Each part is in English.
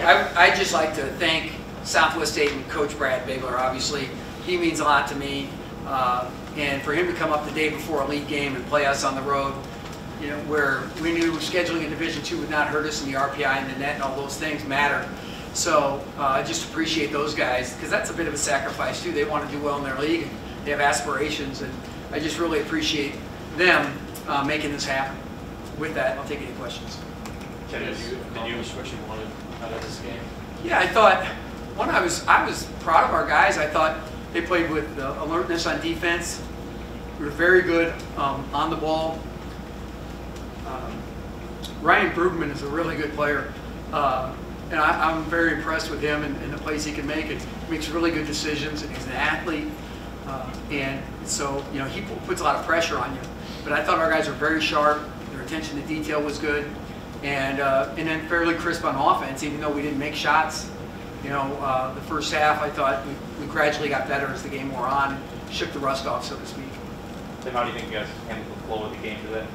I'd just like to thank Southwest State and Coach Brad Bigler. Obviously, he means a lot to me. And for him to come up the day before a league game and play us on the road, you know, where we knew scheduling in Division II would not hurt us, and the RPI and the net and all those things matter. So I just appreciate those guys, because that's a bit of a sacrifice too. They want to do well in their league, and they have aspirations, and I just really appreciate them making this happen. With that, I'll take any questions. Did you accomplish what you wanted out of this game? Yeah, I thought, one, I was proud of our guys. I thought they played with alertness on defense. We were very good on the ball. Ryan Brugman is a really good player, and I'm very impressed with him and the plays he can make. He makes really good decisions, and he's an athlete, and so you know he puts a lot of pressure on you. But I thought our guys were very sharp. Their attention to detail was good, and then fairly crisp on offense, even though we didn't make shots. You know, the first half, I thought we gradually got better as the game wore on, and shook the rust off, so to speak. Then how do you think you guys handled the flow of the game today?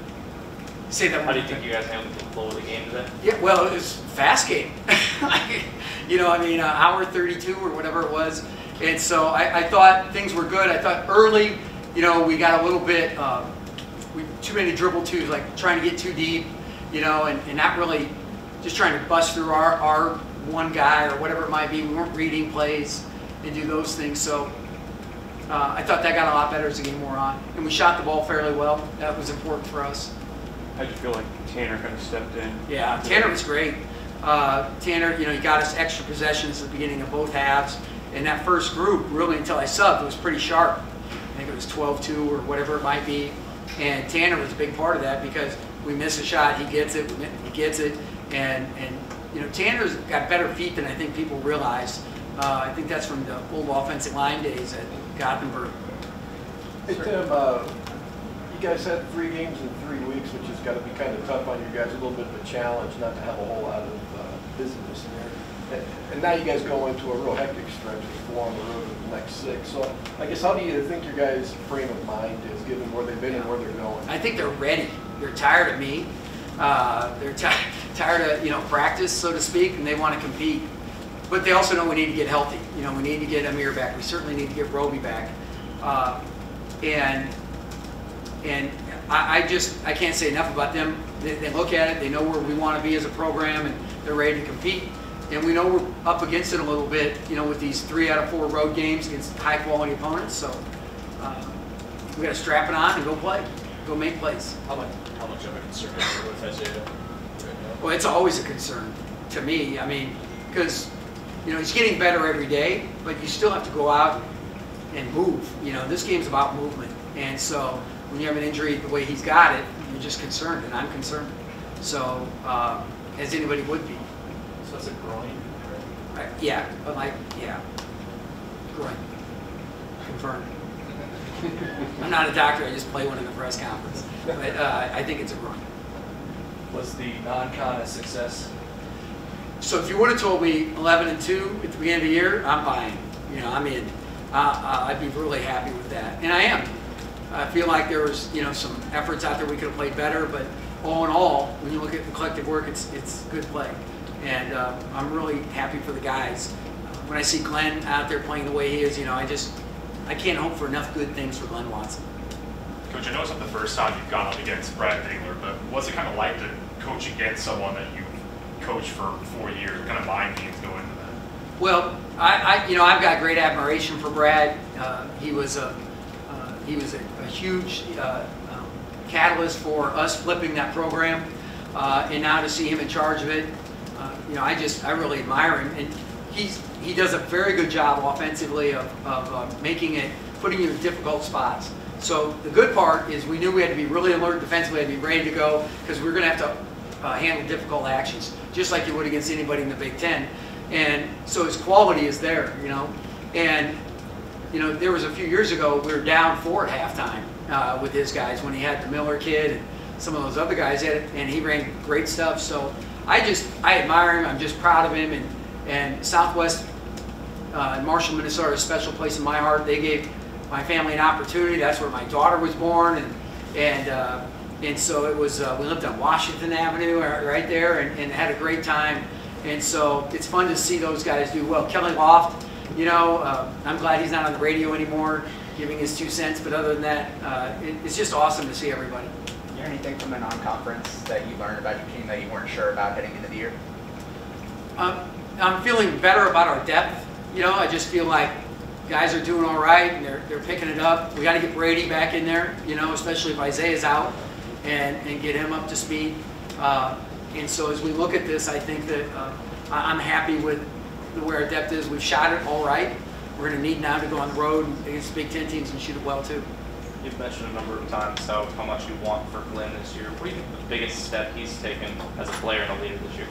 Say that. How do you think you guys handled the flow of the game today? Yeah, well, it was a fast game. You know, I mean, hour 32 or whatever it was. And so I thought things were good. I thought early, you know, we got a little bit, too many dribble twos, like trying to get too deep, you know, and not really just trying to bust through our one guy or whatever it might be. We weren't reading plays and do those things. So I thought that got a lot better as the game wore on. And we shot the ball fairly well. That was important for us. How'd you feel like Tanner kind of stepped in? Yeah, Tanner was great. Tanner, you know, he got us extra possessions at the beginning of both halves. And that first group, really until I subbed, it was pretty sharp. I think it was 12-2 or whatever it might be. And Tanner was a big part of that because we miss a shot, he gets it, he gets it. And you know, Tanner's got better feet than I think people realize. I think that's from the old offensive line days at Gothenburg. Hey Tim, you guys had 3 games in 3 weeks, which has got to be kind of tough on you guys, a little bit of a challenge not to have a whole lot of business there. And now you guys go into a real hectic stretch with 4 on the road in the next 6. So I guess how do you think your guys' frame of mind is, given where they've been and where they're going? I think they're ready. They're tired of me. They're tired of, you know, practice, so to speak, and they want to compete. But they also know we need to get healthy. You know, we need to get Amir back. We certainly need to get Roby back. And I can't say enough about them. They look at it, they know where we want to be as a program, and they're ready to compete. And we know we're up against it a little bit, you know, with these 3 out of 4 road games against high-quality opponents. So we got to strap it on and go play, go make plays. How much of a concern is it with Isaiah right now? Well, it's always a concern to me. I mean, because you know he's getting better every day, but you still have to go out and move. You know, this game's about movement, and so when you have an injury the way he's got it, you're just concerned, and I'm concerned. So, as anybody would be. So it's a groin? Right? Yeah, but groin. Confirmed. I'm not a doctor, I just play one in the press conference. But I think it's a groin. Was the non-con a success? So if you would have told me 11-2 at the beginning of the year, I'm buying. You know, I'm in. I'd be really happy with that, and I am. I feel like there was, you know, some efforts out there we could have played better, but all in all, when you look at the collective work, it's good play, and I'm really happy for the guys. When I see Glenn out there playing the way he is, you know, I can't hope for enough good things for Glenn Watson. Coach, I know it's not the first time you've gone up against Brad Bigler, but what's it kind of like to coach against someone that you've coached for 4 years? What kind of mind games go into that? Well, you know, I've got great admiration for Brad. He was a huge catalyst for us flipping that program, and now to see him in charge of it, you know, I really admire him, and he does a very good job offensively of making it, putting you in difficult spots. So the good part is we knew we had to be really alert defensively, had to be ready to go, because we were going to have to handle difficult actions, just like you would against anybody in the Big Ten. And so his quality is there, you know. And you know, there was a few years ago we were down 4 at halftime with his guys when he had the Miller kid and some of those other guys at it, and he ran great stuff. So I admire him. I'm just proud of him. And Southwest in Marshall, Minnesota, is a special place in my heart. They gave my family an opportunity. That's where my daughter was born, and so it was. We lived on Washington Avenue right there, and had a great time. And so it's fun to see those guys do well. Kelly Loft, you know, I'm glad he's not on the radio anymore, giving his 2 cents. But other than that, it's just awesome to see everybody. Is there anything from the non-conference that you learned about your team that you weren't sure about heading into the year? I'm feeling better about our depth. You know, I just feel like guys are doing all right and they're picking it up. We got to get Brady back in there, you know, especially if Isaiah's out, and get him up to speed. And so as we look at this, I think that I'm happy with where our depth is. We've shot it all right. We're going to need now to go on the road against Big Ten teams and shoot it well too. You've mentioned a number of times how much you want for Glenn this year. What do you think the biggest step he's taken as a player and a leader this year?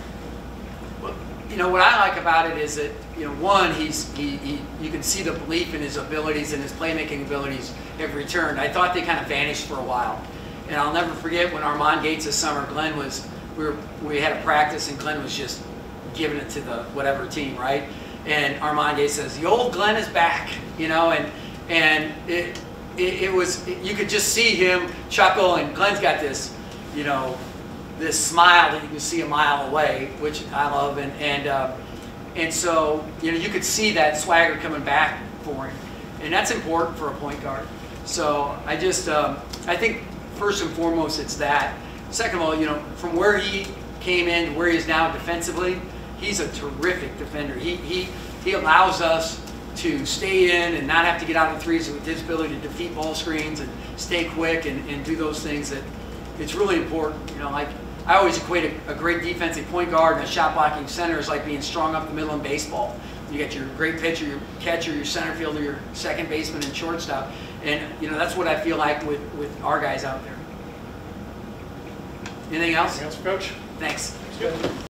Well, you know, what I like about it is that, you know, one, you can see the belief in his abilities and his playmaking abilities have returned. I thought they kind of vanished for a while. And I'll never forget when Armand Gates this summer, Glenn was, we had a practice and Glenn was just giving it to the whatever team, right? And Armand Gates says, the old Glenn is back, you know, and it was, you could just see him chuckle, and Glenn's got this, you know, this smile that you can see a mile away, which I love, and so, you know, you could see that swagger coming back for him, and that's important for a point guard. So I just, I think first and foremost it's that. Second of all, you know, from where he came in to where he is now defensively, he's a terrific defender. He allows us to stay in and not have to get out of threes with his ability to defeat ball screens and stay quick and do those things that it's really important. You know, like I always equate a great defensive point guard and a shot blocking center is like being strong up the middle in baseball. You got your great pitcher, your catcher, your center fielder, your second baseman, and shortstop. And, you know, that's what I feel like with our guys out there. Anything else? Anything else, Coach? Thanks. Good.